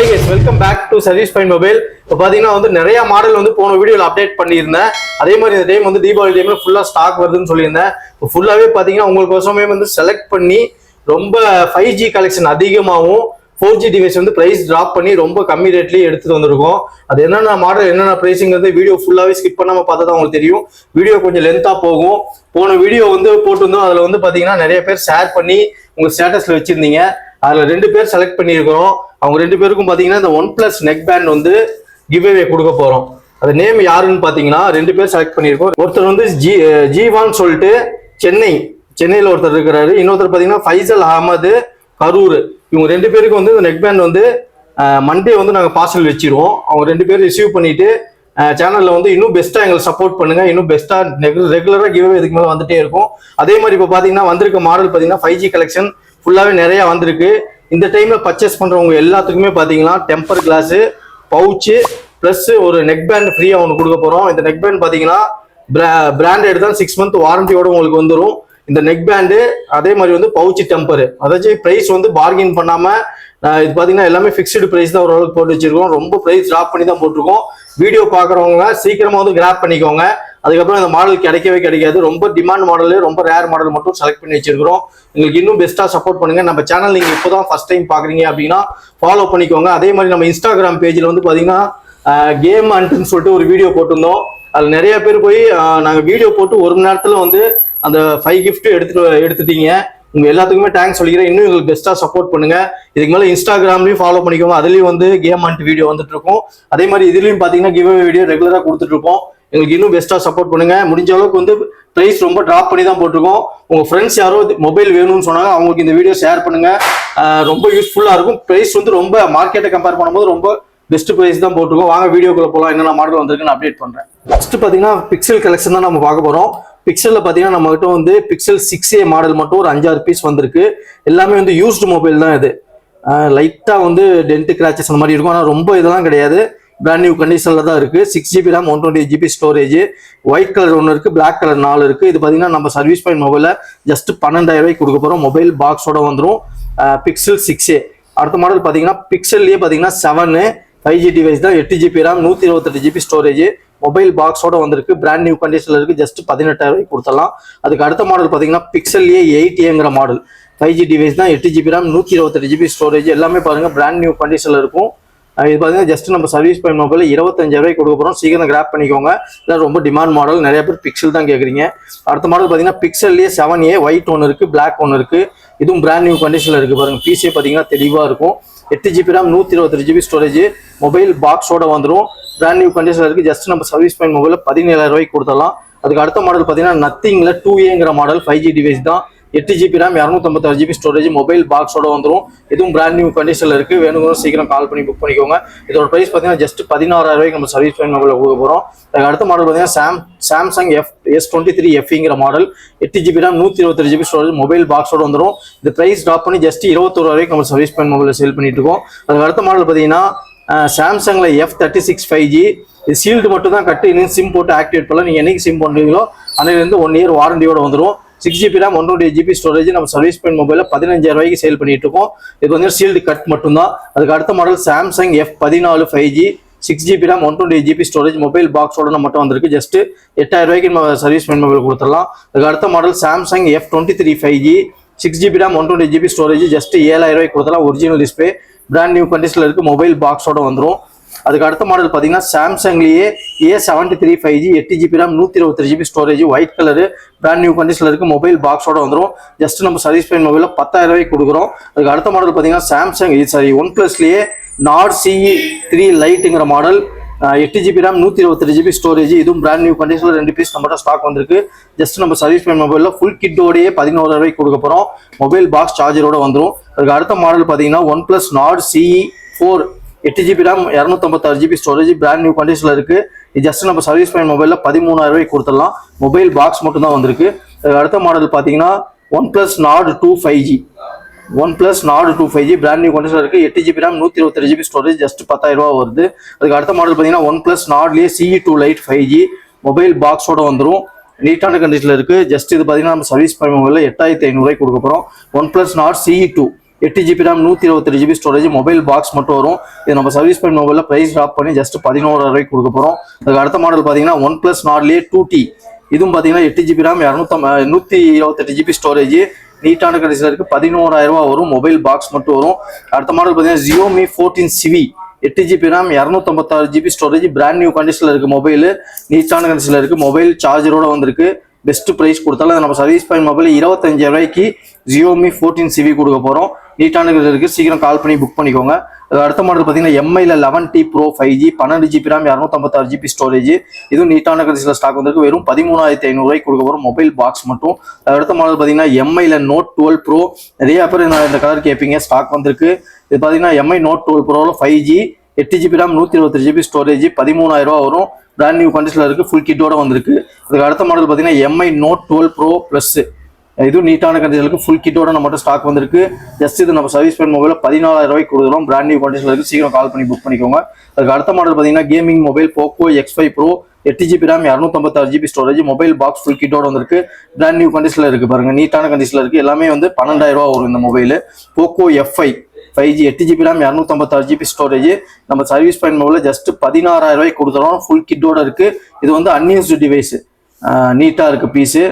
Hi guys, welcome back to Service Point Mobile. இப்போ பாத்தீங்கன்னா வந்து நிறைய மாடல் வந்து போன வீடியோல அப்டேட் பண்ணியிருந்தேன். அதே மாதிரி இந்த டைம் வந்து தீபாவளி டைம்ல ஃபுல்லா ஸ்டாக் வருதுன்னு சொல்லியிருந்தேன். இப்போ ஃபுல்லாவே பாத்தீங்கன்னா உங்களுக்கு கோசமே வந்து செலக்ட் பண்ணி ரொம்ப 5G கலெக்ஷன் அதிகமாகவும் 4G டிவைஸ் வந்து பிரைஸ் டிராப் பண்ணி ரொம்ப கம்மி ரேட்லயே எடுத்துட்டு வந்திருக்கோம். அது என்னென்ன மாடல் என்னென்ன பிரைசிங் வந்து வீடியோ ஃபுல்லாவே ஸ்கிப் பண்ணாம பார்த்தா தான் உங்களுக்கு தெரியும். வீடியோ கொஞ்சம் லென்த்தா போகும். போன வீடியோ வந்து போட்டிருந்தோம். அதுல வந்து பாத்தீங்கன்னா நிறைய பேர் ஷேர் பண்ணி உங்க ஸ்டேட்டஸ்ல வச்சிருந்தீங்க. அதுல 2 பேர் செலக்ட் பண்ணியிருக்கிறோம். அவங்க 2 பேருக்கும் பாத்தீங்கன்னா இந்த OnePlus நெக் பேண்ட் வந்து கிவ் அவே கொடுக்க போறோம். அது நேம் யாருன்னு பாத்தீங்கன்னா 2 பேர் செலக்ட் பண்ணியிருக்கோம். ஒருத்தர் வந்து ஜீவான் சொல்லிட்டு சென்னையில ஒருத்தர் இருக்கிறாரு. இன்னொருத்தர் பாத்தீங்கன்னா ஃபைசல் அகமது கரூர். இவங்க 2 பேருக்கு வந்து இந்த நெக் பேண்ட் வந்து மண்டே வந்து நாங்க பார்சல் வச்சிருவோம். அவங்க 2 பேரும் ரிசீவ் பண்ணிட்டு சேனல்ல வந்து இன்னும் பெஸ்டா எங்களுக்கு சப்போர்ட் பண்ணுங்க. இன்னும் பெஸ்டா ரெகுலரா கிவ் அவே இதுக்கு மேல வந்துட்டே இருக்கும். அதே மாதிரி இப்போ பாத்தீங்கன்னா வந்திருக்க மாடல் பாத்தீங்கன்னா 5G கலெக்ஷன் ஃபுல்லாவே நிறைய வந்திருக்கு. இந்த டைம்ல பர்ச்சேஸ் பண்றவங்க எல்லாத்துக்குமே பாத்தீங்கன்னா டெம்பர் கிளாஸ், பவுச்சு பிளஸ் ஒரு நெக் பேண்ட் ஃப்ரீயா ஒன்று கொடுக்க போறோம். இந்த நெக் பேண்ட் பாத்தீங்கன்னா பிராண்டட் தான், 6 மந்த் வாரண்டியோட உங்களுக்கு வந்துடும். இந்த நெக் பேண்டு அதே மாதிரி வந்து பவுச்சு டெம்பர், அதாச்சும் பிரைஸ் வந்து பார்கெயின் பண்ணாம இது பாத்தீங்கன்னா எல்லாமே ஃபிக்ஸ்டு பிரைஸ் தான் ஓரளவுக்கு போட்டு வச்சிருக்கோம். ரொம்ப பிரைஸ் டிராப் பண்ணி தான் போட்டிருக்கோம். வீடியோ பாக்குறவங்க சீக்கிரமா வந்து கிராப் பண்ணிக்கோங்க. அதுக்கப்புறம் இந்த மாடல் கிடைக்கவே கிடைக்காது. ரொம்ப டிமாண்ட் மாடல், ரொம்ப ரேர் மாடல் மட்டும் செலக்ட் பண்ணி வச்சிருக்கிறோம். உங்களுக்கு இன்னும் பெஸ்டா சப்போர்ட் பண்ணுங்க. நம்ம சேனல் நீங்க இப்போதான் ஃபர்ஸ்ட் டைம் பாக்குறீங்க அப்படின்னா ஃபாலோ பண்ணிக்கோங்க. அதே மாதிரி நம்ம இன்ஸ்டாகிராம் பேஜ்ல வந்து பாத்தீங்கன்னா கேம் அண்ட்னு சொல்லிட்டு ஒரு வீடியோ போட்டிருந்தோம். அதுல நிறைய பேர் போய் நாங்க வீடியோ போட்டு 1 மணி நேரத்துல வந்து அந்த 5 gift எடுத்துட்டீங்க. உங்க எல்லாத்துக்குமே தேங்க்ஸ் சொல்லிக்கிறேன். இன்னும் எங்களுக்கு பெஸ்டா சப்போர்ட் பண்ணுங்க. இதுக்கு மேல இன்ஸ்டாகிராம்லயும் ஃபாலோ பண்ணிக்கோங்க. அதுலயும் வந்து கேம் அண்ட் வீடியோ வந்துட்டு இருக்கும். அதே மாதிரி இதுலயும் பாத்தீங்கன்னா கிவ் அவே வீடியோ ரெகுலரா கொடுத்துட்டு இருக்கோம். எங்களுக்கு இன்னும் பெஸ்டா சப்போர்ட் பண்ணுங்க. முடிஞ்ச அளவுக்கு வந்து பிரைஸ் ரொம்ப டிராப் பண்ணி தான் போட்டிருக்கோம். உங்க ஃப்ரெண்ட்ஸ் யாரோ மொபைல் வேணும்னு சொன்னாங்க, அவங்களுக்கு இந்த வீடியோ ஷேர் பண்ணுங்க. ரொம்ப யூஸ்ஃபுல்லா இருக்கும். பிரைஸ் வந்து ரொம்ப மார்க்கெட்டை கம்பேர் பண்ணும்போது ரொம்ப பெஸ்ட் பிரைஸ் தான் போட்டிருக்கோம். வாங்க வீடியோக்குள்ள போலாம். என்னென்ன மாடல் வந்திருக்குன்னு அப்டேட் பண்றேன். ஃபர்ஸ்ட் பாத்தீங்கன்னா பிக்சல் கலெக்ஷன் தான் நம்ம பார்க்க போறோம். பிக்சல்ல பாத்தீங்கன்னா நம்ம கிட்ட வந்து பிக்சல் 6A மாடல் மட்டும் ஒரு 5-6 பீஸ் வந்திருக்கு. எல்லாமே வந்து யூஸ்டு மொபைல் தான். இது லைட்டா வந்து டென்ட் கிராச்சஸ் அந்த மாதிரி இருக்கும். ஆனா ரொம்ப இதெல்லாம் கிடையாது. பிராண்ட் நியூ கண்டிஷன்ல தான் இருக்கு. 6GB RAM, 128GB storage. White colour ஒன்று இருக்கு, பிளாக் கலர் 4 இருக்கு. இது பாத்தீங்கன்னா நம்ம சர்வீஸ் பாயிண்ட் மொபைல ஜஸ்ட் 12,000 ரூபாய்க்கு கொடுக்க போறோம். மொபைல் பாக்ஸோட வந்துடும். Pixel 6A. அடுத்த மாடல் பாத்தீங்கன்னா பிக்சல்லே பாத்தீங்கன்னா 7 5G டிவைஸ் தான், 8GB RAM, 128GB storage. Mobile பாக்ஸோட வந்திருக்கு. பிராண்ட் நியூ கண்டிஷன்ல இருக்கு. ஜஸ்ட் 18,000 ரூபாய்க்கு கொடுத்துடலாம். அதுக்கு அடுத்த மாடல் பாத்தீங்கன்னா பிக்சல்லே 8Aங்கிற மாடல். 5G டிவைஸ் தான், 8GB RAM, 128GB ஸ்டோரேஜ். எல்லாமே பாருங்க பிராண்ட் நியூ கண்டிஷன்ல இருக்கும். இது பாத்தீங்கன்னா ஜஸ்ட் நம்ம சர்வீஸ் பாயிண்ட் மொபைல் 25,000 ரூபாய்க்கு கொடுக்க போறோம். சீக்கிரம் கிராப் பண்ணிக்கோங்க. இதெல்லாம் ரொம்ப டிமாண்ட் மாடல். நிறைய பேர் பிக்சல் தான் கேக்குறீங்க. அடுத்த மாடல் பாத்தீங்கன்னா பிக்சல்லே 7A ஒயிட் ஒன்று இருக்கு, பிளாக் ஒன்று இருக்கு. இதுவும் பிராண்ட் நியூ கண்டிஷன்ல இருக்கு. பாருங்க பிசிஏ பாத்தீங்கன்னா தெளிவா இருக்கும். 8GB RAM, 128GB storage. Mobile பாக்ஸோட வந்துடும். பிராண்ட் நியூ கண்டிஷன்ல இருக்கு. ஜஸ்ட் நம்ம சர்வீஸ் பாயிண்ட் மொபைல 17,000 ரூபாய்க்கு கொடுத்துடலாம். அதுக்கு அடுத்த மாடல் பாத்தீங்கன்னா நத்திங்ல 2Aங்கிற மாடல், 5G டிவைஸ் தான், 8GB RAM, 256GB storage. Mobile பாக்ஸோட வந்துடும். இதுவும் பிராண்ட் நியூ கண்டிஷன்ல இருக்கு. வேணுங்கிறோம் சீக்கிரம் கால் பண்ணி புக் பண்ணிக்கோங்க. இதோட பிரைஸ் பாத்தீங்கன்னா ஜஸ்ட் 16,000 ரூபாய்க்கு நம்ம சர்வீஸ் பாயிண்ட் மொபைல கொடுக்க போறோம். அதுக்கு அடுத்த மாடல் பாத்தீங்கன்னா சாம்சங் S23 FEங்கிற model, 8GB RAM, 128GB storage. Mobile பாக்ஸோட வந்துடும். இந்த பிரைஸ் டிராப் பண்ணி ஜஸ்ட் 21,000 ரூபாய்க்கு நம்ம சர்வீஸ் பாயிண்ட் மொபைல சேல் பண்ணிட்டு இருக்கோம். அதுக்கு அடுத்த மாடல் பாத்தீங்கன்னா சாம்சங்ல F36 5G. இது சீல்டு மட்டும் தான் கட்டு. இன்னும் சிம் போட்டு ஆக்டிவேட் பண்ணலாம். நீங்க என்னைக்கு சிம் பண்றீங்களோ அன்னையிலிருந்து 1 இயர் வாரண்டியோட வந்துடும். 6GB RAM, 128GB storage. நம்ம சர்வீஸ் பாயிண்ட் மொபைல 15,000 ரூபாய்க்கு சேல் பண்ணிட்டு இருக்கோம். இது வந்து சீல்டு கட் மட்டும் தான். அதுக்கு அடுத்த model Samsung F14 5G, 6GB RAM, 128GB storage. Mobile பாக்ஸோட மட்டும் வந்திருக்கு. ஜஸ்ட் 8,000 ரூபாய்க்கு நம்ம சர்வீஸ் பாயிண்ட் மொபைல் கொடுத்துடலாம். அதுக்கு அடுத்த model Samsung F23 5G, 6GB RAM, 128GB storage. Just 7,000 ரூபாய்க்கு கொடுத்துடலாம். ஒரிஜினல் டிஸ்பிளே, பிராண்ட் நியூ கண்டிஷன்ல இருக்கு. மொபைல் பாக்ஸோட வந்துடும். அதுக்கு அடுத்த மாடல் பாத்தீங்கன்னா சாம்சங்லயே A73 5G, 8GB RAM, 128GB storage. White colour, brand new கண்டிஷன்ல இருக்கு. மொபைல் பாக்ஸோட வந்துடும். ஜஸ்ட் நம்ம சர்வீஸ் பாயிண்ட் மொபைல 10,000 ரூபாய்க்கு கொடுக்குறோம். அதுக்கு அடுத்த மாடல் பாத்தீங்கன்னா OnePlusலயே Nord CE3 லைட்டுங்கிற model, 8GB RAM, 128GB storage. இதுவும் பிராண்ட் நியூ கண்டிஷன்ல 2 பீஸ் நம்ம ஸ்டாக் வந்திருக்கு. ஜஸ்ட் நம்ம சர்வீஸ் பாயிண்ட் மொபைல்ல ஃபுல் கிட்டோடயே 11,000 ரூபாய்க்கு கொடுக்க போறோம். மொபைல் பாக்ஸ் சார்ஜரோட வந்துடும். அதுக்கு அடுத்த மாடல் பாத்தீங்கன்னா OnePlus Nord CE4, 8GB RAM, 256GB storage. Brand new கண்டிஷன்ல இருக்கு. இது ஜஸ்ட் நம்ம சர்வீஸ் பாயிண்ட் மொபைல்ல 13,000 ரூபாய்க்கு கொடுத்துடலாம். மொபைல் பாக்ஸ் மட்டும் தான் வந்திருக்கு. அடுத்த மாடல் பாத்தீங்கன்னா OnePlus Nord 2 5G, OnePlus Nord 2 5G brand new கண்டிஷன்ல இருக்கு. 8GB RAM, 128GB storage. Just 10,000 ரூபாய் வருது. அதுக்கு அடுத்த மாடல் பாத்தீங்கன்னா OnePlus Nordலயே CE2 Lite 5G, mobile பாக்ஸோட வந்துடும். நீட்டான கண்டிஷன்ல இருக்கு. ஜஸ்ட் இது பாத்தீங்கன்னா நம்ம சர்வீஸ் பாயிண்ட் மொபைல்ல 8,500 ரூபாய்க்கு கொடுக்க போறோம். OnePlus Nord CE2 8 GB RAM 128 GB storage mobile box மட்டும் வரும். இது நம்ம சர்வீஸ் பாயிண்ட் மொபைலில் ப்ரைஸ் ட்ராப் பண்ணி ஜஸ்ட் 11,000 ரூபாய்க்கு கொடுக்க போகிறோம். அதுக்கு அடுத்த மாடல் பார்த்தீங்கன்னா OnePlus Nord 2T. இதுவும் பார்த்தீங்கன்னா 8 GB RAM 128 GB ஸ்டோரேஜ் நீட்டான கண்டிஷனில் இருக்குது. 11,000 ரூபா வரும். மொபைல் பாக்ஸ் மட்டும் வரும். அடுத்த மாடல் பார்த்தீங்கன்னா Xiaomi 14CV 8 GB RAM 256 GB storage brand new கண்டிஷனில் இருக்குது. மொபைல் நீட்டான கண்டிஷனில் இருக்குது. மொபைல் சார்ஜரோட வந்திருக்கு. பெஸ்ட் ப்ரைஸ் கொடுத்தாலும் நம்ம சர்வீஸ் பாயிண்ட் மொபைல் 25,000 ரூபாய்க்கு Xiaomi 14CV கொடுக்க போகிறோம். நீட்டான இருக்கு. சீக்கிரம் கால் பண்ணி புக் பண்ணிக்கோங்க. அடுத்த மாடல் பார்த்தீங்கன்னா MIல 11T Pro 5G 12 GB RAM 256 GB storage. இதுவும் நீட்டான கண்டிஷனில் ஸ்டாக் வந்திருக்கு. வெறும் 13,500 ரூபாய்க்கு கொடுக்க போகிறோம். மொபைல் பாக்ஸ் மட்டும். அடுத்த மாடல் பார்த்தீங்கன்னா MIல Note 12 Pro. நிறைய பேர் இந்த கலர் கேட்பீங்க. ஸ்டாக் வந்திருக்கு. இது பார்த்தீங்கன்னா MI Note 12 Proல 5G 8 GB RAM 128 GB storage 13,000 ரூபா வரும். பிராண்ட் நியூ கண்டிஷனில் இருக்குது. ஃபுல் கிட்டோட வந்திருக்கு. அதுக்கு அடுத்த மாடல் பார்த்தீங்கன்னா MI Note 12 Pro Plus. இதுவும் நீட்டான கண்டிஷனுக்கு ஃபுல் கிட்டோட நம்மகிட்ட ஸ்டாக் வந்திருக்கு. ஜஸ்ட் இது நம்ம சர்வீஸ் பாயிண்ட் மொபைலில் 14,000 ரூபாய்க்கு கொடுக்குறோம். பிராண்ட் நியூ கண்டிஷனில் இருக்குது. சீக்கிரம் கால் பண்ணி புக் பண்ணிக்கோங்க. அதுக்கு அடுத்த மாடல் பார்த்தீங்கன்னா gaming mobile Poco X5 Pro 8 GB RAM 256 GB storage mobile box full கிட்டோட வந்திருக்கு. பிராண்ட் நியூ கண்டிஷனில் இருக்குது. பாருங்க நீட்டான கண்டிஷனில் இருக்குது. எல்லாமே வந்து 12,000 ரூபா வரும் இந்த mobile. Poco F5 5G 8 GB RAM 256 GB storage நம்ம சர்வீஸ் பாயிண்ட் மொபைலில் ஜஸ்ட் 16,000 ரூபாய்க்கு கொடுத்துறோம். ஃபுல் கிட்டோட இருக்குது. இது வந்து அன்யூஸ்டு டிவைஸ். நீட்டாக இருக்குது பீஸு.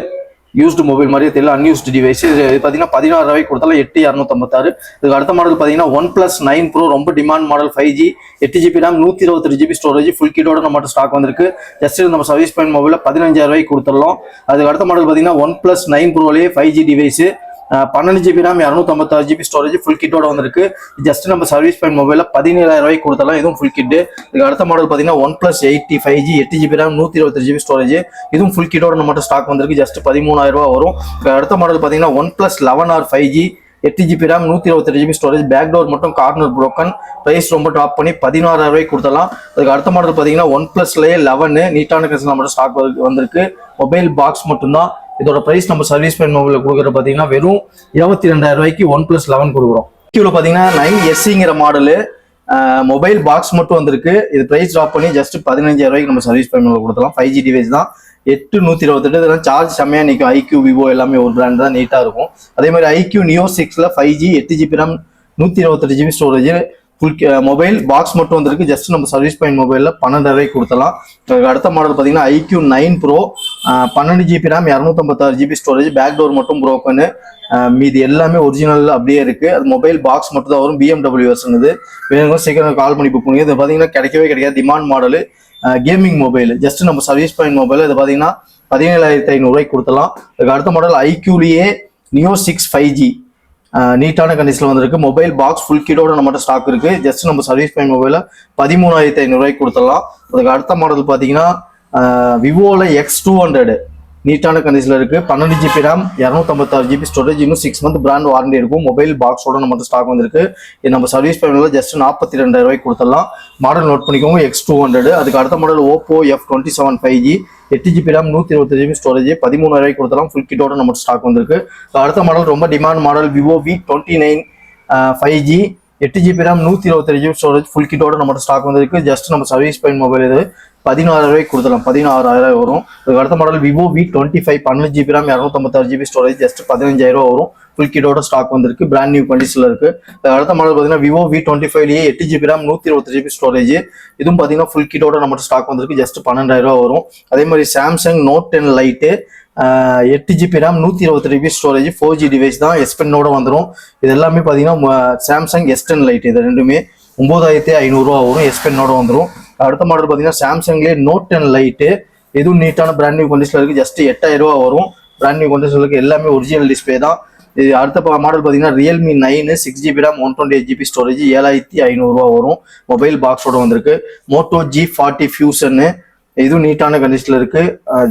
யூஸ்டு மொபைல் மாதிரியே தெரியல. Unused device. இது பார்த்தீங்கன்னா 16,000 ரூபாய்க்கு கொடுத்தாலும் 8,256. இதுக்கு அடுத்த மாடல் பார்த்தீங்கன்னா OnePlus 9 Pro ரொம்ப demand model 5G 8 GB RAM 128 GB storage full கிட்டோட நம்ம ஸ்டாக் வந்திருக்கு. ஜஸ்ட் நம்ம சர்வீஸ் பாயிண்ட் மொபைலில் 15,000 ரூபாய்க்கு கொடுத்துடலாம். அதுக்கு அடுத்த மாடல் பார்த்தீங்கன்னா OnePlus 9 Proலே 5G device 12 GB RAM 256 GB storage full கிட்டோட வந்திருக்கு. ஜஸ்ட் நம்ம சர்வீஸ் பாயிண்ட் மொபைலில் 17,000 ரூபாய்க்கு கொடுத்தலாம். இதுவும் ஃபுல் கிட்டு. இதுக்கு அடுத்த மாடல் பார்த்தீங்கன்னா OnePlus 8T 5G 8 GB RAM 128 GB storage இதுவும் ஃபுல் கிட்டோட நம்ம ஸ்டாக் வந்திருக்கு. ஜஸ்ட் 13,000 ரூபா வரும். அடுத்த மாடல் பார்த்தீங்கன்னா OnePlus 11R 5G 8 GB RAM 128 GB storage back door மட்டும் கார்னர் ப்ரோக்கன். ப்ரைஸ் ரொம்ப டாப் பண்ணி 16,000 ரூபாய்க்கு கொடுத்தலாம். அதுக்கு அடுத்த மாடல் பார்த்தீங்கன்னா OnePlusலயே 11 நீட்டான கண்டிஷன் நம்ம ஸ்டாக் வந்திருக்கு. மொபைல் பாக்ஸ் மட்டும்தான். இதோட பிரைஸ் நம்ம சர்வீஸ் பாயிண்ட் மொபைலில் கொடுக்குற பார்த்தீங்கன்னா வெறும் 22,000 ரூபாய்க்கு OnePlus 11 கொடுக்குறோம். இதில் பார்த்தீங்கன்னா 9SEங்கிற மாடலு மொபைல் பாக்ஸ் மட்டும் வந்திருக்கு. இது பிரைஸ் ட்ராப் பண்ணி ஜஸ்ட் 15,000 ரூபாய்க்கு நம்ம சர்வீஸ் பாயிண்ட் மொபைல் கொடுத்தலாம். 5G டிவைஸ் தான். 8,128 இதெல்லாம் சார்ஜ் செம்மையாக நிற்கும். IQ Vivo எல்லாமே ஒரு பிராண்ட் தான். நீட்டாக இருக்கும். அதே மாதிரி IQ Neo 6ல 5G 8 GB RAM 128 GB storage full mobile box மட்டும் வந்திருக்கு. ஜஸ்ட் நம்ம சர்வீஸ் பாயிண்ட் மொபைலில் 12,000 ரூபாய்க்கு கொடுத்தலாம். அடுத்த மாடல் பார்த்தீங்கன்னா IQ 9 Pro 12 GB RAM 256 GB storage back door மட்டும் ப்ரோக்கனு. மீது எல்லாமே ஒரிஜினல் அப்படியே இருக்கு. அது மொபைல் பாக்ஸ் மட்டும் தான் வரும். BMW version. இது வேணுங்க சீக்கிரம் கால் பண்ணி புக் பண்ணுங்க. இது பார்த்தீங்கன்னா கிடைக்கவே கிடைக்காது. Demand model gaming mobile. Just நம்ம சர்வீஸ் பாயிண்ட் மொபைல் இது பார்த்தீங்கன்னா 17,500 ரூபாய்க்கு கொடுத்தலாம். அதுக்கு அடுத்த மாடல் IQலயே Neo 6 5G நீட்டான கண்டிஷனில் வந்திருக்கு. மொபைல் பாக்ஸ் ஃபுல் கிட்டோட நம்மகிட்ட ஸ்டாக் இருக்கு. ஜஸ்ட் நம்ம சர்வீஸ் பாயிண்ட் மொபைலில் 13,500 ரூபாய்க்கு கொடுத்துடலாம். அதுக்கு அடுத்த மாடல் பார்த்தீங்கன்னா விவோல X200 நீட்டான கண்டிஷனில் இருக்கு. 12 GB RAM 256 GB ஸ்டோரேஜ் இன்னும் 6 மந்த் பிராண்ட் வாரண்டி இருக்கும். மொபைல் பாக்ஸோட நம்மகிட்ட ஸ்டாக் வந்திருக்கு. இது நம்ம சர்வீஸ் பாயிண்ட் ஜஸ்ட் 42,000 ரூபாய்க்கு கொடுத்துடலாம். மாடல் நோட் பண்ணிக்கோங்க X200. அதுக்கு அடுத்த model Oppo F27 5G 8 GB RAM 128 GB storage 13,000 ரூபாய்க்கு கொடுத்தலாம். ஃபுல் கிட்டோட நம்ம ஸ்டாக் வந்திருக்கு. அடுத்த மாடல் ரொம்ப demand model Vivo V29 5G 8 GB RAM 128 GB storage full கிட்டோட நம்ம ஸ்டாக் வந்திருக்கு. ஜஸ்ட் நம்ம சர்வீஸ் பாயிண்ட் மொபைல் இது 16,000 ரூபாய்க்கு கொடுத்துலாம். 16,000 வரும். அதுக்கு அடுத்த model Vivo V25 12 GB RAM 256 GB storage just 15,000 ரூபா வரும். ஃபுல் கிட்டோட ஸ்டாக் வந்திருக்கு. பிராண்ட் நியூ கண்டிஷனில் இருக்கு. அடுத்த மாடல் பார்த்தீங்கன்னா Vivo V25லயே 8 GB RAM 128 GB storage இதுவும் பார்த்தீங்கன்னா ஃபுல் கிட்டோட நம்ம ஸ்டாக் வந்திருக்கு. ஜஸ்ட் 12,000 ரூபா வரும். அதே மாதிரி Samsung Note 10 Lite 8 GB RAM 128 GB storage 4G device தான். S Penோட வந்துடும். இது எல்லாமே பார்த்தீங்கன்னா Samsung S10 Lite இது ரெண்டுமே 9,500 ரூபா வரும். S Penோட வந்துடும். அடுத்த மாடல் பார்த்தீங்கன்னா சாம்சங்லேயே Note 10 Lite இதுவும் நீட்டான பிராண்ட் நியூ கண்டிஷனில் இருக்கு. ஜஸ்ட் 8,000 ரூபா வரும். பிராண்ட் நியூ கண்டிஷனில் இருக்கு. எல்லாமே ஒரிஜினல் டிஸ்பிளே தான். இது அடுத்த மாடல் பார்த்தீங்கன்னா Realme 9 6 GB RAM 128 GB storage 7,500 ரூபா வரும். மொபைல் பாக்ஸோட வந்திருக்கு. Moto G40 Fusion இதுவும் நீட்டான கண்டிஷனில் இருக்கு.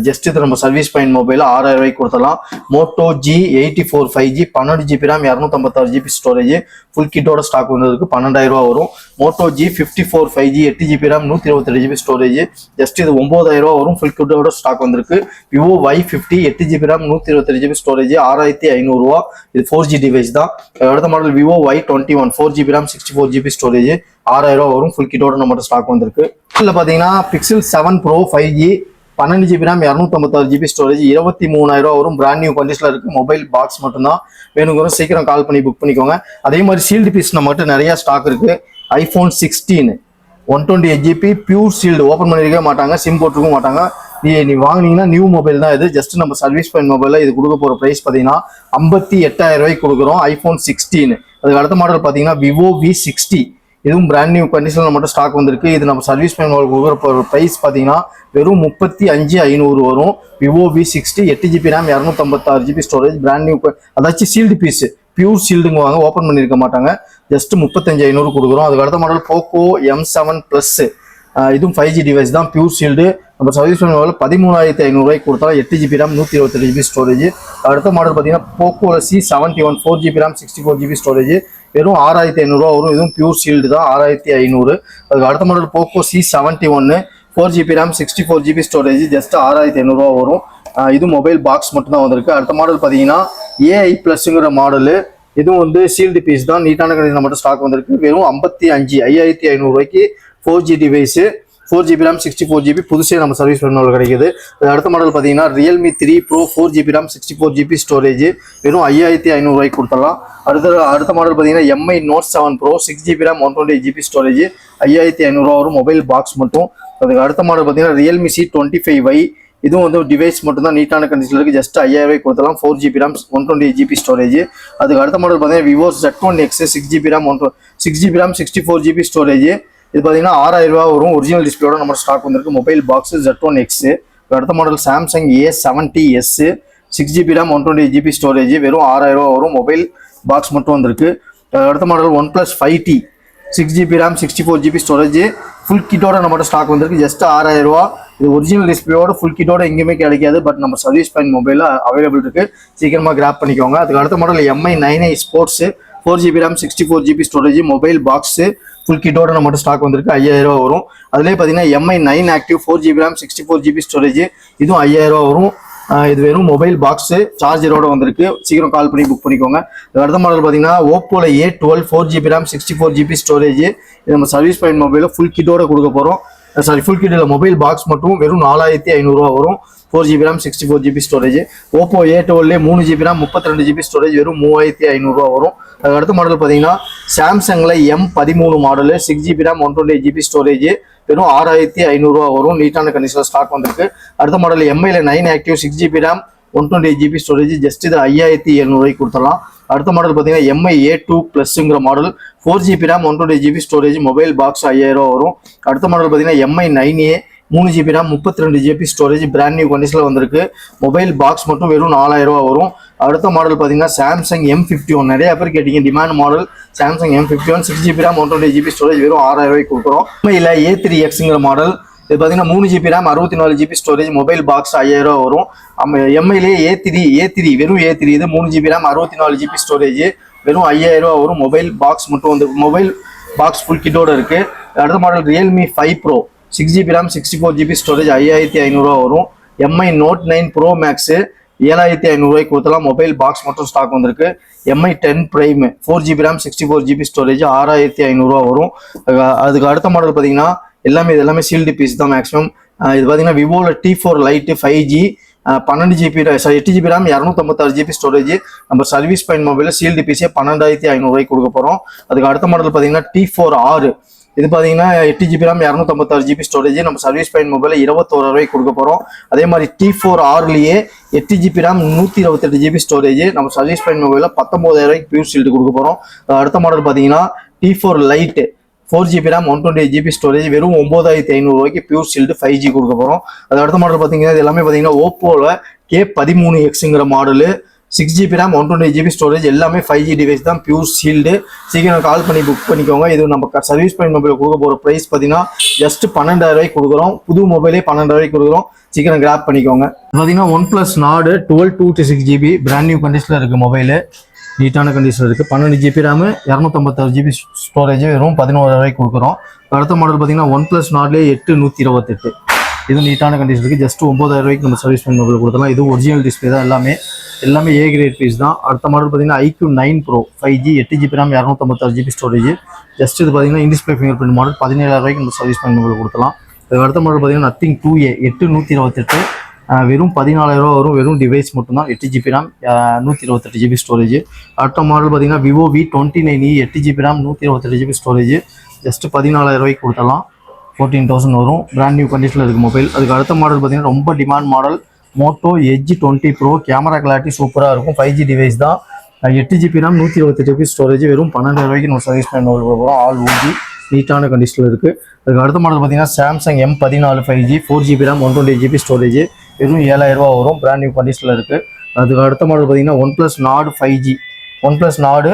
ஜஸ்ட் இது நம்ம சர்வீஸ் பாயிண்ட் மொபைல 6,000 ரூபாய்க்கு கொடுத்தலாம். Moto G84 5G 12 GB RAM 256 GB storage full கிட்டோட ஸ்டாக் வந்ததுக்கு 12,000 ரூபா வரும். Moto G54 5G 8 GB RAM 128 GB storage just இது 9,000 ரூபா வரும். ஃபுல் கிட்டோட ஸ்டாக் வந்திருக்கு. Vivo Y50 8 GB RAM 128 GB storage 6,500 ரூபா. இது 4G டிவைஸ் தான். அடுத்த model Vivo Y21 4 GB RAM 64 GB storage 6,000 ரூபா வரும். ஃபுல் கிட்டோட நம்ம ஸ்டாக் வந்திருக்கு. இதில் பார்த்தீங்கன்னா Pixel 7 Pro 5G 12 GB RAM 256 GB storage 23,000 ரூபா வரும். பிராண்ட் நியூ கண்டிஷன்ல இருக்கு. மொபைல் பாக்ஸ் மட்டும்தான் வேணுங்கிறோம், சீக்கிரம் கால் பண்ணி புக் பண்ணிக்கோங்க. அதே மாதிரி சீல்டு பீஸ் நம்மகிட்ட நிறைய ஸ்டாக் இருக்கு. iPhone 16 128GB pure sealed, open பண்ணிருக்கவே மாட்டாங்க, சிம் போட்டுருக்க மாட்டாங்க. நீ வாங்கினீங்கன்னா நியூ மொபைல் தான் இது. ஜஸ்ட் நம்ம சர்வீஸ் பாயிண்ட் மொபைலில் இது கொடுக்க போகிற ப்ரைஸ் பார்த்தீங்கன்னா 58,000 ரூபாய்க்கு கொடுக்குறோம். iPhone 16. அதுக்கு அடுத்த மாடல் பார்த்தீங்கன்னா Vivo V60. இதுவும் பிராண்ட் நியூ கண்டிஷனில் மட்டும் ஸ்டாக் வந்திருக்கு. இது நம்ம சர்வீஸ் பாயிண்ட் மொபைல் கொடுக்குற போகிற ப்ரைஸ் பார்த்தீங்கன்னா வெறும் 35,500 வரும். Vivo V60 8GB RAM 256GB storage, brand new, அதாச்சும் சீல்டு பீஸ், பியூர் சீல்டுங்க வாங்க, ஓப்பன் பண்ணியிருக்க மாட்டாங்க. ஜஸ்ட் 35,500 கொடுக்குறோம். அதுக்கு அடுத்த மாடல் Poco M7 Plus. இதுவும் 5G டிவைஸ் தான், பியூர் சீல்டு. நம்ம சர்வீஸ் பண்ணுவோம் 13,500 ரூபாய்க்கு கொடுத்தா 8GB RAM 128GB ஸ்டோரேஜ். அடுத்த மாடல் பார்த்தீங்கன்னா Poco C71 4GB RAM 64GB storage, வெறும் 6,500 ரூபா வரும். இதுவும் பியூர் சீல்டு தான், 6,500. அதுக்கு அடுத்த model Poco C71 4GB RAM 64GB storage, just 6,500 ரூபா வரும். இது மொபைல் பாக்ஸ் மட்டும் தான் வந்திருக்கு. அடுத்த மாடல் பார்த்தீங்கன்னா AI Plusங்கிற மாடலு, இதுவும் வந்து சீல்டு பீஸ் தான், நீட்டான கண்டிஷன் மட்டும் ஸ்டாக் வந்திருக்கு. வெறும் 5,500 ரூபாய்க்கு 4G device, 4GB RAM 64GB புதுசே நம்ம சர்வீஸ் பண்ண கிடைக்குது. அடுத்த மாடல் பார்த்தீங்கன்னா Realme 3 Pro 4GB RAM 64GB storage, வெறும் 5,500 ரூபாய்க்கு கொடுத்துடலாம். அடுத்த மாடல் பார்த்தீங்கன்னா MI Note 7 Pro 6GB RAM 128GB storage, 5,500 ரூபா வரும், மொபைல் பாக்ஸ் மட்டும். அதுக்கு அடுத்த மாடல் பார்த்தீங்கன்னா Realme C25Y. இதுவும் வந்து டிவைஸ் மட்டும் தான், நீட்டான கண்டிஷனில் இருக்குது. ஜஸ்ட் 5,000 ரூபாய்க்கு கொடுத்தலாம், 4GB RAM 128GB ஸ்டோரேஜ். அதுக்கு அடுத்த மாடல் பார்த்தீங்கன்னா Vivo Z1X 6GB RAM 64GB storage. இது பார்த்தீங்கன்னா 6,000 ரூபா வரும். ஒரிஜினல் டிஸ்பிளேயோட நம்ம ஸ்டாக் வந்திருக்கு. Mobile box Z1X. அடுத்த model Samsung A70s 6GB RAM 128GB storage, வெறும் 6,000 ரூபா வரும், மொபைல் பாக்ஸ் மட்டும் வந்திருக்கு. அடுத்த model OnePlus 5T 6GB RAM 64GB storage, full கிட்டோட நம்மகிட்ட ஸ்டாக் வந்திருக்கு. ஜஸ்ட் 6,000 ரூபா. இது ஒரிஜினல் டிஸ்பிளேயோட ஃபுல் கிட்டோட எங்கேயுமே கிடைக்காது, பட் நம்ம சர்வீஸ் பாயிண்ட் மொபைலில் அவைலபிள் இருக்கு, சீக்கிரமாக கிராப் பண்ணிக்கோங்க. அதுக்கு அடுத்த model MI 9i Sports 4GB RAM 64GB storage, mobile box full கிட்டோட நம்மகிட்ட ஸ்டாக் வந்திருக்கு. 5,000 ரூபா வரும். அதுலேயே பார்த்தீங்கன்னா MI 9 Active 4GB RAM 64GB storage, இதுவும் 5,000 ரூபா வரும். இது வெறும் மொபைல் பாக்ஸ் சார்ஜரோட வந்திருக்கு, சீக்கிரம் கால் பண்ணி புக் பண்ணிக்கோங்க. அடுத்த மாடல் பார்த்தீங்கன்னா Oppo A12 4GB RAM 64GB storage, இது நம்ம சர்வீஸ் பாயிண்ட் மொபைலில் ஃபுல் கிட்டோட கொடுக்க போகிறோம். ஃபுல் கிட்டில் மொபைல் பாக்ஸ் மட்டும் வெறும் 4,500 ரூபா வரும். 4GB RAM 64GB storage. Oppo A12 3GB RAM 32GB storage, வெறும் 3,500 ரூபா வரும். அதுக்கு அடுத்த மாடல் பார்த்தீங்கன்னா சாம்சங்கில் M13 model 6GB RAM 128GB storage, வெறும் 6,500 ரூபா வரும். நீட்டான கண்டிஷனில் ஸ்டாக் வந்திருக்கு. அடுத்த model MI 9 Active 6GB RAM 128GB storage, just இது 5,700 ரூபாய்க்கு கொடுத்துடலாம். அடுத்த மாடல் பார்த்தீங்கன்னா MI A2 Plusங்கிற model 4GB RAM 128GB storage, mobile box 5,000 ரூபா வரும். அடுத்த மாடல் பார்த்தீங்கன்னா MI 9A 3GB RAM 32GB storage, brand new கண்டிஷனில் வந்திருக்கு. மொபைல் பாக்ஸ் மட்டும் வெறும் 4,000 ரூபா வரும். அடுத்த மாடல் பார்த்தீங்கன்னா Samsung M51, நிறைய பேர் கேட்டீங்க demand model. Samsung M51 6GB RAM 128GB storage, வெறும் 6,000 ரூபாய்க்கு கொடுக்குறோம். MIல A3Xங்கிற மாடல், இது பார்த்தீங்கன்னா 3GB RAM 64GB storage, mobile box 5,000 ரூபா வரும். MIலே A3 வெறும் A3, இது 3GB RAM 64GB ஸ்டோரேஜ், வெறும் 5,000 ரூபா வரும். மொபைல் பாக்ஸ் மட்டும் வந்து மொபைல் பாக்ஸ் ஃபுல் கிட்டோட இருக்கு. அடுத்த model Realme 5 Pro 6GB RAM 64GB storage, 5,500 ரூபா வரும். MI Note 9 Pro Max 7,500 ரூபாய்க்கு கொடுத்தலாம், மொபைல் பாக்ஸ் மட்டும் ஸ்டாக் வந்திருக்கு. MI 10 Prime 4GB RAM 64GB storage, 6,500 ரூபா வரும். அதுக்கு அடுத்த மாடல் பார்த்தீங்கன்னா எல்லாமே சீல்டு பீஸ் தான் மேக்ஸிமம். இது பார்த்தீங்கன்னா விவோவில் T4 Lite 5G 8GB RAM 256GB storage, நம்ம சர்வீஸ் பாயிண்ட் மொபைலில் சீல்டு பீஸே 12,500 ரூபாய்க்கு கொடுக்க போகிறோம். அதுக்கு அடுத்த மாடல் பார்த்தீங்கன்னா T4R, இது பார்த்தீங்கன்னா 8GB RAM 256GB ஸ்டோரேஜ், நம்ம சர்வீஸ் பாயிண்ட் மொபைலில் 21,000 ரூபாய்க்கு கொடுக்க போகிறோம். அதே மாதிரி T4Rலேயே 8GB RAM 128GB ஸ்டோரேஜ், நம்ம சர்வீஸ் பாயிண்ட் மொபைலில் 19,000 ரூபாய்க்கு பியூர் சீல்டு கொடுக்க போகிறோம். அடுத்த மாடல் பார்த்தீங்கன்னா T4 Lite 4GB RAM 128GB storage, வெறும் 9,500 ரூபாய்க்கு பியூர் சீல்டு 5G கொடுக்க போகிறோம். அது அடுத்த மாடல் பார்த்தீங்கன்னா இது எல்லாமே பார்த்தீங்கன்னா Oppoவில் K13Xங்கிற model 6GB RAM 128GB storage, எல்லாமே 5G டிவைஸ் தான், பியூர் சீல்டு. சீக்கிரம் கால் பண்ணி புக் பண்ணிக்கோங்க. இது நம்ம சர்வீஸ் பாயிண்ட் மொபைல் கொடுக்க போகிற ப்ரைஸ் பார்த்தீங்கன்னா ஜஸ்ட் 12,000 ரூபாய்க்கு கொடுக்குறோம். புது மொபைலே 12,000 ரூபாய்க்கு கொடுக்குறோம், சீக்கிரம் கிராப் பண்ணிக்கோங்க. பார்த்தீங்கன்னா OnePlus Nord 12 256GB brand new கண்டிஷனில் இருக்குது. மொபைலு நீட்டான கண்டிஷனில் இருக்குது. 12GB RAM 256GB ஸ்டோரேஜ், வெறும் 11,000 ரூபாய்க்கு கொடுக்குறோம். அடுத்த மாடல் பார்த்தீங்கன்னா OnePlus Nordலே 8 128, இது நீட்டான கண்டிஷன் இருக்குது. ஜஸ்ட் 9,000 ரூபாய்க்கு நம்ம சர்வீஸ் பாயிண்ட் மொபைல் கொடுத்தலாம். இது ஒரிஜினல் டிஸ்பிளே தான், எல்லாமே A கிரேட் பீஸ் தான். அடுத்த மாடல் பார்த்தீங்கன்னா IQ 9 Pro 5G 8GB RAM 256GB storage, just இது பார்த்தீங்கன்னா இன்டிஸ்பிளே ஃபிங்கர் பிரிண்ட் மாடல் 17,000 ரூபாய்க்கு நம்ம சர்வீஸ் பாயிண்ட் மொபைல் கொடுத்தலாம். அதுக்கு அடுத்த மாடல் பார்த்தீங்கன்னா நத்திங் 2A 8/128 வெறும் 14,000 ரூபா வரும். வெறும் டிவைஸ் மட்டும்தான். 8GB RAM 128GB storage. அடுத்த மாடல் பார்த்தீங்கன்னா Vivo V29e 8GB RAM 128GB storage. Just 14,000 ரூபாய்க்கு கொடுத்தலாம். 14,000 வரும். பிராண்ட் நியூ கண்டிஷனில் இருக்குது மொபைல். அதுக்கு அடுத்த மாடல் பார்த்தீங்கன்னா ரொம்ப demand model Moto Edge 20 Pro. Camera clarity சூப்பராக இருக்கும். 5G டிவைஸ் தான். 8GB RAM 128GB storage. வெறும் 12,000 ரூபாய்க்கு நம்ம சர்வீஸ் பண்ண போகிறோம். ஆல் ஓஜி நீட்டான கண்டிஷனில் இருக்குது. அதுக்கு அடுத்த மாடல் பார்த்தீங்கன்னா Samsung M14 5G 4GB RAM 128GB storage. வெறும் 7,000 ரூபா வரும். பிராண்ட் நியூ கண்டிஷனில் இருக்குது. அதுக்கு அடுத்த மாடல் பார்த்தீங்கன்னா OnePlus Nord 5G. OnePlus Nord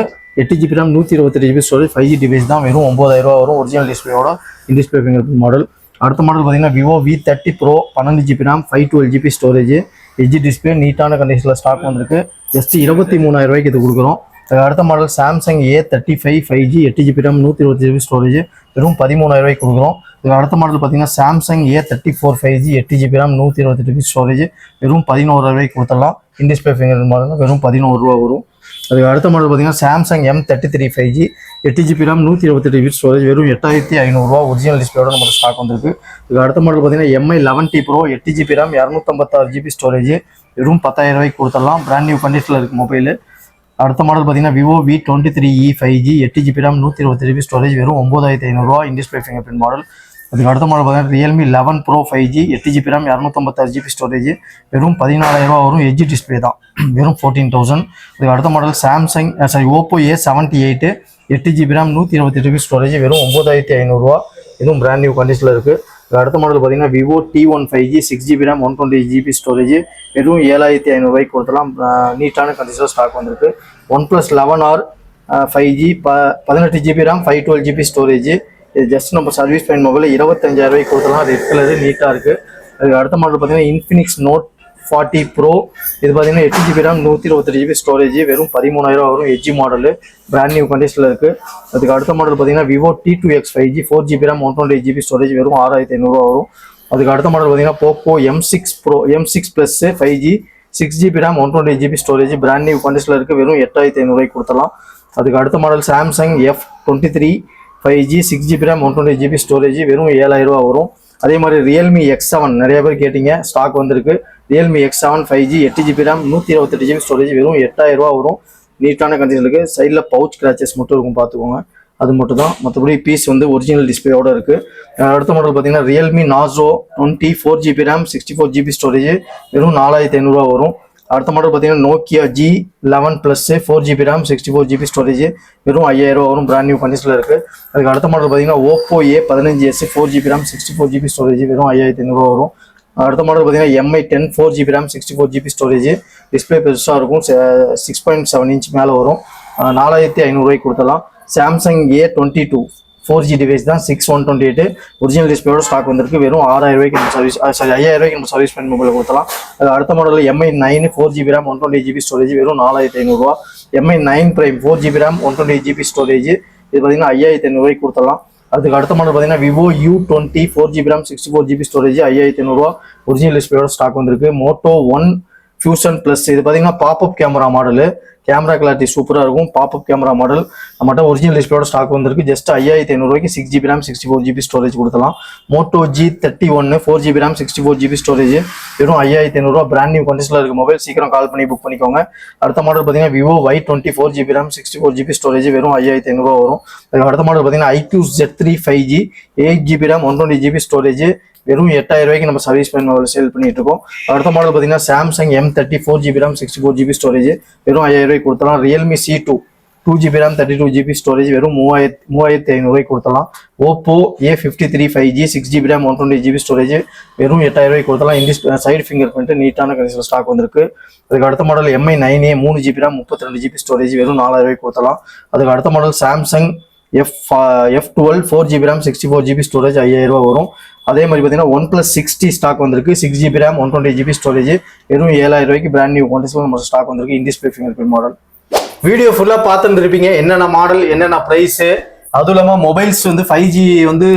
8GB RAM 128GB storage. 5G device தான். வெறும் 9,000 ரூபா வரும். ஒரிஜினல் டிஸ்பிளேயோட in display fingerprint model. அடுத்த மாடல் பார்த்தீங்கன்னா Vivo V30 Pro 12GB RAM 512GB storage. Edge display நீட்டான கண்டிஷனில் ஸ்டாக் வந்திருக்கு. ஜஸ்ட் 23,000 ரூபாய்க்கு இது கொடுக்குறோம். அடுத்த model Samsung A35 5G 8GB RAM 128GB storage. வெறும் 13,000 ரூபாய்க்கு கொடுக்குறோம். அடுத்த மாடல் பார்த்தீங்கன்னா Samsung A34 5G 8GB RAM 128GB storage. வெறும் 11,000 ரூபாய்க்கு கொடுத்துடலாம். இன் டிஸ்பிளே ஃபிங்கர் மாடல் வெறும் 11 ரூபா வரும். அதுக்கு அடுத்த மாடல் பார்த்தீங்கன்னா Samsung M33 5G 8GB RAM 128GB storage. வெறும் 8,500 ரூபா. ஒரிஜினல் டிஸ்பிளேயோட நமக்கு ஸ்டாக் வந்திருக்கு. இதுக்கு அடுத்த மாடல் பார்த்தீங்கன்னா MI 11T Pro 8GB RAM 256GB storage. வெறும் 10,000 ரூபாய்க்கு கொடுத்துடலாம். பிராண்ட் நியூ கண்டிஷனில் இருக்குது மொபைல். அடுத்த மாடல் பார்த்தீங்கன்னா Vivo V23e 5G 8GB RAM 128GB storage. வெறும் 9,500 ரூபா. இன் டிஸ்பிளே ஃபிங்கர் பிரிண்ட் மாடல். அதுக்கு அடுத்த மாடல் பார்த்தீங்கன்னா Realme 11 Pro 5G 8GB RAM 256GB storage. வெறும் 14,000 ரூபா வரும். எட்ஜ் டிஸ்பிளே தான். வெறும் 14,000. அதுக்கு அடுத்த model Oppo A78 8GB RAM 128GB storage. வெறும் 9,500 ரூபா. இதுவும் பிராண்ட் நியூ கண்டிஷனில் இருக்குது. அடுத்த மாடல் பார்த்தீங்கன்னா Vivo T1 5G 6GB RAM 128GB storage. வெறும் 7,500 ரூபாய்க்கு கொடுத்தலாம். நீட்டான கண்டிஷனில் ஸ்டாக் வந்திருக்கு. OnePlus 11R 5G 18GB RAM 512GB storage. இது ஜஸ்ட் நம்ம சர்வீஸ் பாயிண்ட் மொபைலில் 25,000 ரூபாய்க்கு கொடுத்தலாம். ரெட் கலரு நீட்டாக இருக்குது. அதுக்கு அடுத்த மாடல் பார்த்தீங்கன்னா Infinix Note 40 Pro. இது பார்த்தீங்கன்னா 8GB RAM 128GB ஸ்டோரேஜ். வெறும் 13,000 ரூபா வரும். எட்ஜி மாடலு பிராண்ட் நியூ கண்டிஷனில் இருக்குது. அதுக்கு அடுத்த மாடல் பார்த்தீங்கன்னா Vivo T2X 5G 4GB RAM 128GB storage. வெறும் 6,500 ரூபா வரும். அதுக்கு அடுத்த மாடல் பார்த்தீங்கன்னா Poco M6 Plus 5G 6GB RAM 128GB storage. Brand new கண்டிஷனில் இருக்குது. வெறும் 8,500 ரூபாய்க்கு கொடுத்தலாம். அதுக்கு அடுத்த model Samsung F23 5G 6GB RAM 128GB storage. வெறும் 7,000 ரூபா வரும். அதே மாதிரி Realme X7 நிறைய பேர் கேட்டிங்க, ஸ்டாக் வந்திருக்கு. Realme X7 5G 8GB RAM 128GB storage. வெறும் 8,000 ரூபா வரும். நீட்டான கண்டிஷன் இருக்குது. சைடில் பவுச் கிராச்சஸ் மட்டும் இருக்கும், பார்த்துக்கோங்க. அது மட்டும் தான். மற்றபடி பீஸ் வந்து ஒரிஜினல் டிஸ்பிளேயோட இருக்குது. அடுத்த மாடல் பார்த்தீங்கன்னா Realme Narzo 20 4GB RAM 64GB storage. வெறும் 4,500 ரூபா வரும். அடுத்த மாடல் பார்த்தீங்கன்னா Nokia G11 Plus 4GB RAM 64GB storage. வெறும் 5,000 ரூபா வரும். பிராண்ட் நியூ கண்டிஷனில் இருக்குது. அதுக்கு அடுத்த மாடல் பார்த்தீங்கன்னா Oppo A15s 4GB RAM 64GB storage. வெறும் 5,500 ரூபா வரும். அடுத்த மாடல் பார்த்தீங்கன்னா MI 10 4GB RAM 64GB storage. Display பெருசாக இருக்கும். 6.7 இன்ச் மேலே வரும். 4,500 ரூபாய்க்கு கொடுத்தலாம். சாம்சங் A22 4G டிவைஸ் தான். 6128 ஒரிஜினல் டிஸ்பிளேயோட ஸ்டாக் வந்திருக்கு. வெறும் 6,000 ரூபாய்க்கு நம்ம சர்வீஸ் 5,000 ரூபாய்க்கு நம்ம சர்வீஸ் பண்ணி மொபைல் கொடுத்தலாம். அது அடுத்த மாடலில் MI 9 4GB RAM 128GB storage. வெறும் 4,500 ரூபா. MI 9 Prime 4GB RAM 128GB storage. இது பார்த்தீங்கன்னா 5,500 ரூபாய்க்கு கொடுத்தலாம். அதுக்கு அடுத்த மாடல் பார்த்தீங்கன்னா Vivo U20 4GB RAM 64GB storage. 5,500 ரூபா. ஒரிஜினல் டிஸ்பிளேயோட ஸ்டாக் வந்திருக்கு. Moto One Fusion Plus இது பார்த்தீங்கன்னா popup camera model. Camera clarity சூப்பராக இருக்கும். பாப்அப் கேமரா மாடல் நம்மகிட்ட ஒரிஜினல் டிஸ்பிளேயோட ஸ்டாக் வந்திருக்கு. ஜஸ்ட் 5,500 ரூபாய்க்கு 6GB RAM 64GB ஸ்டோரேஜ் கொடுத்தலாம். Moto G31 4GB RAM 64GB storage. வெறும் 5,500 ரூபா. பிராண்ட் நியூ கண்டிஷனில் இருக்குது மொபைல். சீக்கிரம் கால் பண்ணி புக் பண்ணிக்கோங்க. அடுத்த மாடல் பார்த்தீங்கன்னா Vivo Y20 4GB RAM 64GB storage. வெறும் 5,500 ரூபா வரும். அடுத்த மாடல் பார்த்தீங்கன்னா IQ Z3 5G 8GB RAM 128GB storage. வெறும் 8,000 ரூபாய்க்கு நம்ம சர்வீஸ் பண்ணி சேல் பண்ணிட்டு இருக்கோம். அடுத்த மாடல் பார்த்தீங்கன்னா Samsung M30 4GB RAM 64GB storage. வெறும் 5,000 ரூபாய்க்கு கொடுத்தலாம். Realme C2 2GB RAM 32GB storage. வெறும் 3,500 ரூபாய்க்கு கொடுத்தலாம். Oppo A53 5G 6GB RAM 128GB storage. வெறும் 8,000 ரூபாய்க்கு கொடுத்தலாம். இந்த சைடு ஃபிங்கர் பிரிண்ட் நீட்டான கண்டிஷனில் ஸ்டாக் வந்திருக்கு. அதுக்கு அடுத்த model MI 9A 3GB RAM 32GB storage. வெறும் 4,000 ரூபாய்க்கு கொடுத்தலாம். அதுக்கு அடுத்த model Samsung F12 4GB RAM 64GB storage. 5,000 ரூபா வரும். அதே மாதிரி பார்த்தீங்கன்னா OnePlus 60 ஸ்டாக் வந்திருக்கு. 6GB RAM 128GB storage. வெறும் 7,000 ரூபாய்க்கு பிராண்ட் நியூ குவான்டிட்டியில் நம்ம ஸ்டாக் வந்திருக்கு. இன் display fingerprint model. Video ஃபுல்லாக பார்த்துருந்துருப்பீங்க. என்னென்ன மாடல், என்னென்ன ப்ரைஸு, அதுவும் இல்லாமல் மொபைல்ஸ் வந்து 5G வந்து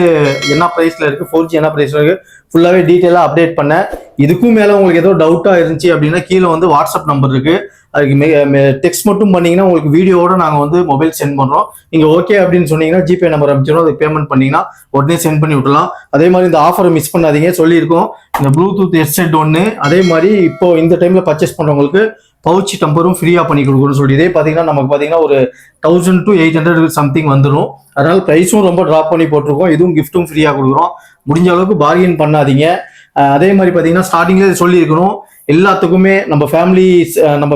என்ன ப்ரைஸில் இருக்குது, 4G என்ன ப்ரைஸில் இருக்குது, ஃபுல்லாகவே டீட்டெயிலாக அப்டேட் பண்ணேன். இதுக்கும் மேலே உங்களுக்கு ஏதோ டவுட்டாக இருந்துச்சு அப்படின்னா கீழே வந்து வாட்ஸ்அப் நம்பர் இருக்குது. அதுக்கு டெக்ஸ்ட் மட்டும் பண்ணீங்கன்னா உங்களுக்கு வீடியோவோட நாங்கள் வந்து மொபைல் சென்ட் பண்ணுறோம். நீங்கள் ஓகே அப்படின்னு சொன்னீங்கன்னா ஜிபே நம்பர் அனுப்பிச்சிடும், அதுக்கு பேமெண்ட் பண்ணிங்கன்னா உடனே சென்ட் பண்ணி விடலாம். அதே மாதிரி இந்த ஆஃபரை மிஸ் பண்ணாதீங்க, சொல்லியிருக்கோம். இந்த ப்ளூடூத் ஹெட்செட் ஒன்று, அதே மாதிரி இப்போ இந்த டைமில் பர்ச்சேஸ் பண்ணுறவங்களுக்கு பவுச் டம்பரும் ஃப்ரீயாக பண்ணி கொடுக்குறோம்னு சொல்லி இதே பார்த்தீங்கன்னா நமக்கு பார்த்தீங்கன்னா ஒரு 1000 to 800 சம்திங் வந்துடும். அதனால ப்ரைஸும் ரொம்ப ட்ராப் பண்ணி போட்டிருக்கோம். இதுவும் கிஃப்ட்டும் ஃப்ரீயாக கொடுக்குறோம். முடிஞ்ச அளவுக்கு பார்கெயின் பண்ணாதீங்க. அதே மாதிரி பார்த்தீங்கன்னா ஸ்டார்டிங்லேயே சொல்லியிருக்கணும், எல்லாத்துக்குமே நம்ம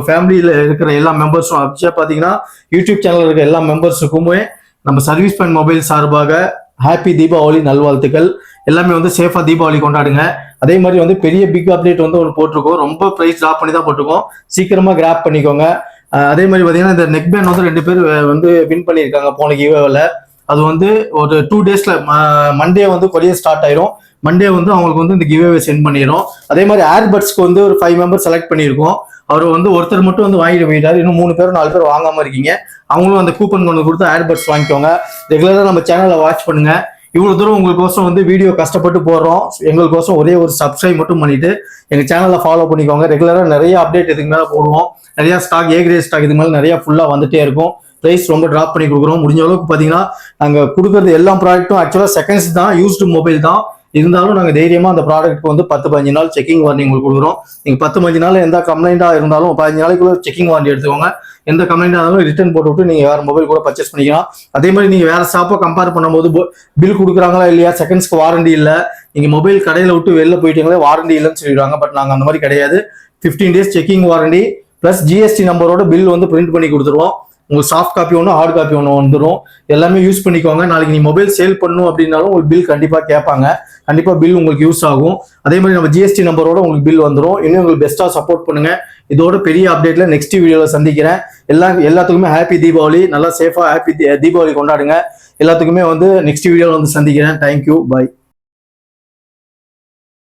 ஃபேமிலியில் இருக்கிற எல்லா மெம்பர்ஸும் அப்படியே பார்த்தீங்கன்னா யூடியூப் சேனல் இருக்கிற எல்லா மெம்பர்ஸுக்குமே நம்ம சர்வீஸ் பாயிண்ட் மொபைல் சார்பாக ஹாப்பி தீபாவளி நல்வாழ்த்துக்கள். எல்லாமே வந்து சேஃபா தீபாவளி கொண்டாடுங்க. அதே மாதிரி வந்து பெரிய பிக் அப்டேட் வந்து ஒன்று போட்டிருக்கோம், ரொம்ப ப்ரைஸ் ட்ராப் பண்ணி தான் போட்டிருக்கோம், சீக்கிரமா கிராப் பண்ணிக்கோங்க. அதே மாதிரி பார்த்தீங்கன்னா இந்த நெக் பேண்ட் வந்து 2 பேர் வந்து வின் பண்ணியிருக்காங்க போன கிவ்அவேல. அது வந்து ஒரு 2 டேஸ்ல மண்டே வந்து கொரியர் ஸ்டார்ட் ஆயிரும். மண்டே வந்து அவங்களுக்கு வந்து இந்த கிவ்அவே சென்ட் பண்ணிடும். அதே மாதிரி ஏர்பட்ஸ்க்கு வந்து ஒரு 5 மெம்பர் செலக்ட் பண்ணியிருக்கோம். அவர் வந்து ஒருத்தர் மட்டும் வந்து வாங்கிட்டு போயிட்டாரு, இன்னும் 3 பேர் 4 பேர் வாங்காம இருக்கீங்க. அவங்களும் அந்த கூப்பன் கொண்டு கொடுத்து ஏர்பட்ஸ் வாங்கிக்கோங்க. ரெகுலரா நம்ம சேனலை வாட்ச் பண்ணுங்க. இவ்வளவு தூரம் உங்களுக்கோசம் வந்து வீடியோ கஷ்டப்பட்டு போடுறோம். எங்களுக்கோசம் ஒரே ஒரு சப்ஸ்கிரைப் மட்டும் பண்ணிட்டு எங்க சேனலை ஃபாலோ பண்ணிக்கோங்க. ரெகுலரா நிறைய அப்டேட் இதுக்கு மேல போடுவோம். நிறைய ஸ்டாக், ஏ கிரேட் ஸ்டாக் இதுக்கு மேல நிறைய ஃபுல்லா வந்துட்டே இருக்கும். பிரைஸ் ரொம்ப டிராப் பண்ணி கொடுக்குறோம். முடிஞ்ச அளவுக்கு பாத்தீங்கன்னா நாங்க கொடுக்கறது எல்லா ப்ராடக்ட்டும் ஆக்சுவலா செகண்ட்ஸ் தான், யூஸ்டு மொபைல் தான். இருந்தாலும் நாங்கள் தைரியமா அந்த ப்ராடக்ட்க்கு வந்து 10-15 நாள் செக்கிங் வாரண்டி உங்களுக்கு கொடுக்குறோம். நீங்க 10-15 நாள் எந்த கம்ப்ளைண்டா இருந்தாலும் 15 நாளைக்குள்ள செக்கிங் வாரண்டி எடுத்துக்கோங்க. எந்த கம்ப்ளைண்டா இருந்தாலும் ரிட்டர்ன் போட்டு விட்டு நீங்க வேற மொபைல் கூட பர்ச்சேஸ் பண்ணிக்கலாம். அதே மாதிரி நீங்க வேற ஷாப்பை கம்பேர் பண்ணும்போது பில் கொடுக்குறாங்களா இல்லையா, செகண்ட்ஸ்க்கு வாரண்டி இல்லை, நீங்க மொபைல் கடையில விட்டு வெளில போயிட்டீங்களே வாரண்டி இல்லைன்னு சொல்லிடுவாங்க. பட் நாங்க அந்த மாதிரி கிடையாது. 15 days checking warranty plus GST நம்பரோட பில் வந்து பிரிண்ட் பண்ணி கொடுத்துருவோம். உங்களுக்கு சாஃப்ட் காப்பி ஒன்று, ஹார்ட் காப்பி ஒன்று வந்துடும். எல்லாமே யூஸ் பண்ணிக்கோங்க. நாளைக்கு நீ மொபைல் சேல் பண்ணணும் அப்படின்னாலும் உங்களுக்கு பில் கண்டிப்பா கேட்பாங்க. கண்டிப்பா பில் உங்களுக்கு யூஸ் ஆகும். அதே மாதிரி நம்ம ஜிஎஸ்டி நம்பரோட உங்களுக்கு பில் வந்துடும். இன்னும் உங்களுக்கு பெஸ்டா சப்போர்ட் பண்ணுங்க. இதோட பெரிய அப்டேட்ல நெக்ஸ்ட் வீடியோல சந்திக்கிறேன். எல்லாத்துக்குமே ஹாப்பி தீபாவளி. நல்லா சேஃபா ஹாப்பி தீபாவளி கொண்டாடுங்க. எல்லாத்துக்குமே வந்து நெக்ஸ்ட் வீடியோல வந்து சந்திக்கிறேன். Thank you, by.